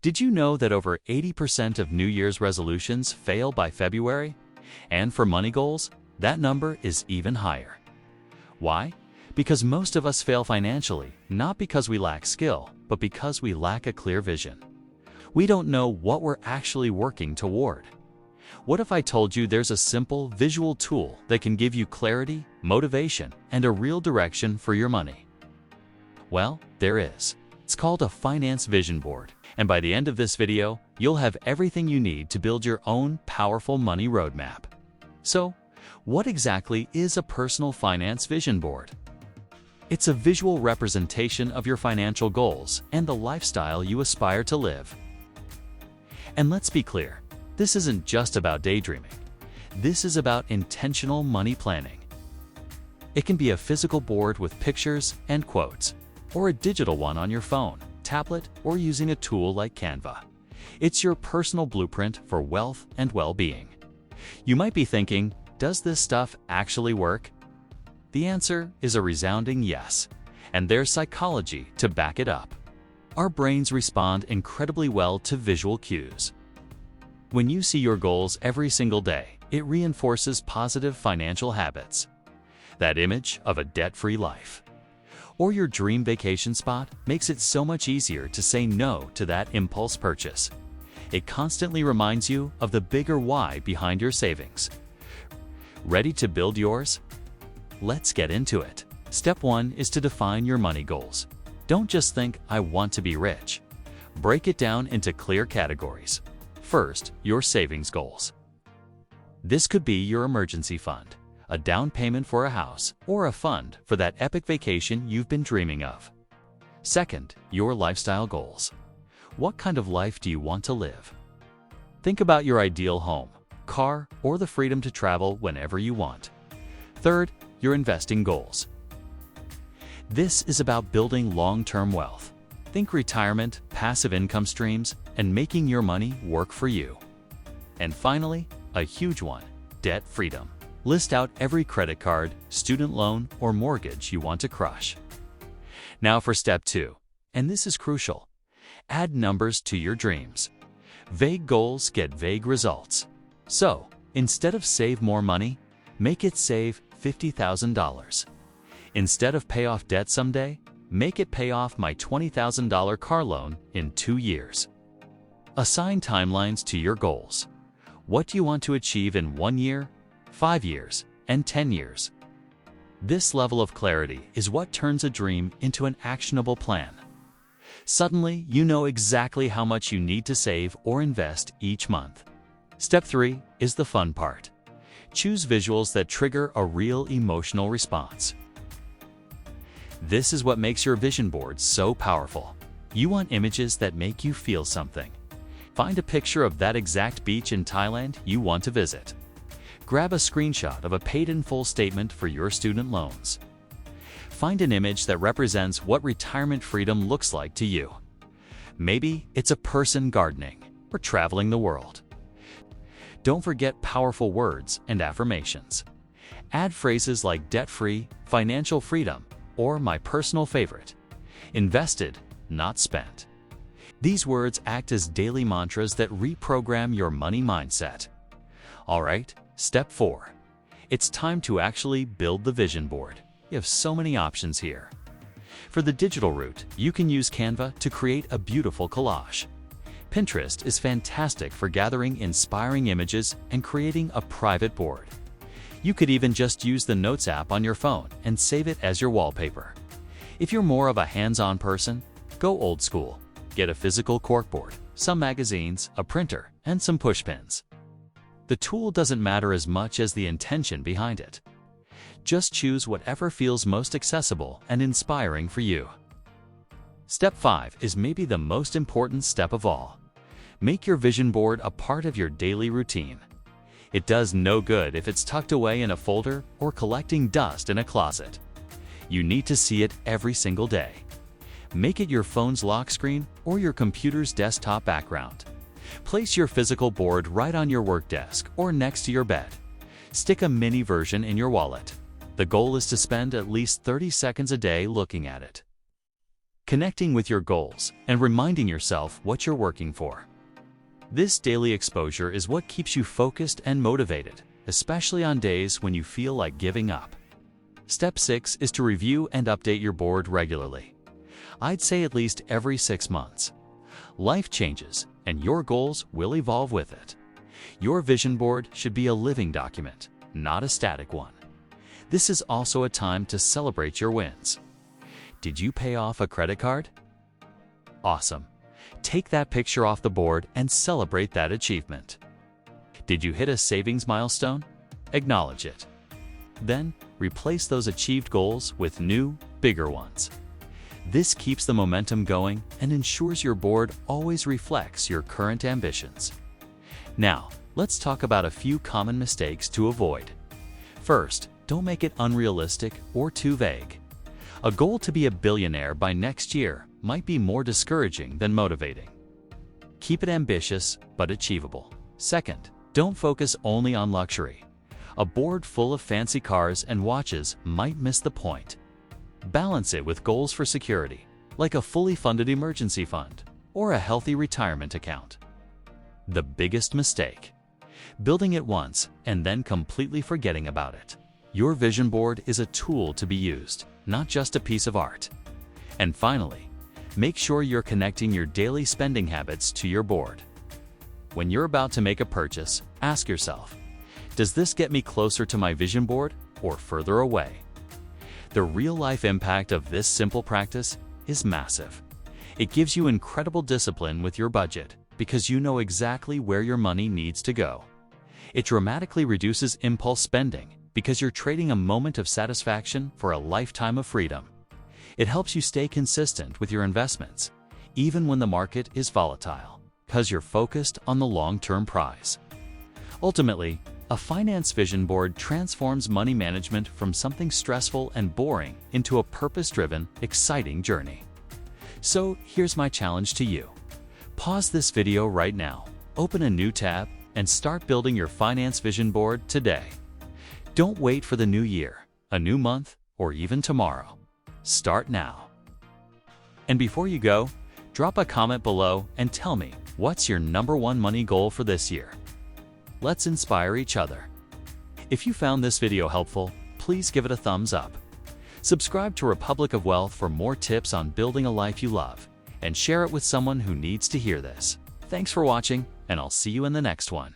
Did you know that over 80% of New Year's resolutions fail by February? And for money goals, that number is even higher. Why? Because most of us fail financially, not because we lack skill, but because we lack a clear vision. We don't know what we're actually working toward. What if I told you there's a simple visual tool that can give you clarity, motivation, and a real direction for your money? Well, there is. It's called a finance vision board, and by the end of this video, you'll have everything you need to build your own powerful money roadmap. So, what exactly is a personal finance vision board? It's a visual representation of your financial goals and the lifestyle you aspire to live. And let's be clear, this isn't just about daydreaming. This is about intentional money planning. It can be a physical board with pictures and quotes, or a digital one on your phone, tablet, or using a tool like Canva. It's your personal blueprint for wealth and well-being. You might be thinking, does this stuff actually work? The answer is a resounding yes, and there's psychology to back it up. Our brains respond incredibly well to visual cues. When you see your goals every single day, it reinforces positive financial habits. That image of a debt-free life or your dream vacation spot makes it so much easier to say no to that impulse purchase. It constantly reminds you of the bigger why behind your savings. Ready to build yours? Let's get into it. Step 1 is to define your money goals. Don't just think, I want to be rich. Break it down into clear categories. First, your savings goals. This could be your emergency fund, a down payment for a house, or a fund for that epic vacation you've been dreaming of. Second, your lifestyle goals. What kind of life do you want to live? Think about your ideal home, car, or the freedom to travel whenever you want. Third, your investing goals. This is about building long-term wealth. Think retirement, passive income streams, and making your money work for you. And finally, a huge one, debt freedom. List out every credit card, student loan, or mortgage you want to crush. Now for step 2, and this is crucial. Add numbers to your dreams. Vague goals get vague results. So, instead of save more money, make it save $50,000. Instead of pay off debt someday, make it pay off my $20,000 car loan in 2 years. Assign timelines to your goals. What do you want to achieve in 1 year, 5 years, and 10 years? This level of clarity is what turns a dream into an actionable plan. Suddenly, you know exactly how much you need to save or invest each month. Step 3 is the fun part. Choose visuals that trigger a real emotional response. This is what makes your vision board so powerful. You want images that make you feel something. Find a picture of that exact beach in Thailand you want to visit. Grab a screenshot of a paid-in-full statement for your student loans. Find an image that represents what retirement freedom looks like to you. Maybe it's a person gardening or traveling the world. Don't forget powerful words and affirmations. Add phrases like debt-free, financial freedom, or my personal favorite, invested, not spent. These words act as daily mantras that reprogram your money mindset. All right, step 4. It's time to actually build the vision board. You have so many options here. For the digital route, you can use Canva to create a beautiful collage. Pinterest is fantastic for gathering inspiring images and creating a private board. You could even just use the Notes app on your phone and save it as your wallpaper. If you're more of a hands-on person, go old school. Get a physical corkboard, some magazines, a printer, and some pushpins. The tool doesn't matter as much as the intention behind it. Just choose whatever feels most accessible and inspiring for you. Step 5 is maybe the most important step of all. Make your vision board a part of your daily routine. It does no good if it's tucked away in a folder or collecting dust in a closet. You need to see it every single day. Make it your phone's lock screen or your computer's desktop background. Place your physical board right on your work desk or next to your bed. Stick a mini version in your wallet. The goal is to spend at least 30 seconds a day looking at it. connecting with your goals and reminding yourself what you're working for. This daily exposure is what keeps you focused and motivated, especially on days when you feel like giving up. Step 6 is to review and update your board regularly. I'd say at least every 6 months. Life changes, and your goals will evolve with it. Your vision board should be a living document, not a static one. This is also a time to celebrate your wins. Did you pay off a credit card? Awesome. Take that picture off the board and celebrate that achievement. Did you hit a savings milestone? Acknowledge it. Then, replace those achieved goals with new, bigger ones. This keeps the momentum going and ensures your board always reflects your current ambitions. Now, let's talk about a few common mistakes to avoid. First, don't make it unrealistic or too vague. A goal to be a billionaire by next year might be more discouraging than motivating. Keep it ambitious but achievable. Second, don't focus only on luxury. A board full of fancy cars and watches might miss the point. Balance it with goals for security, like a fully funded emergency fund or a healthy retirement account. The biggest mistake: building it once and then completely forgetting about it. Your vision board is a tool to be used, not just a piece of art. And finally, make sure you're connecting your daily spending habits to your board. When you're about to make a purchase, ask yourself, does this get me closer to my vision board or further away? The real-life impact of this simple practice is massive. It gives you incredible discipline with your budget because you know exactly where your money needs to go. It dramatically reduces impulse spending because you're trading a moment of satisfaction for a lifetime of freedom. It helps you stay consistent with your investments, even when the market is volatile, because you're focused on the long-term prize. Ultimately, a finance vision board transforms money management from something stressful and boring into a purpose-driven, exciting journey. So here's my challenge to you. Pause this video right now, open a new tab, and start building your finance vision board today. Don't wait for the new year, a new month, or even tomorrow. Start now. And before you go, drop a comment below and tell me what's your #1 money goal for this year. Let's inspire each other. If you found this video helpful, please give it a thumbs up. Subscribe to Republic of Wealth for more tips on building a life you love, and share it with someone who needs to hear this. Thanks for watching, and I'll see you in the next one.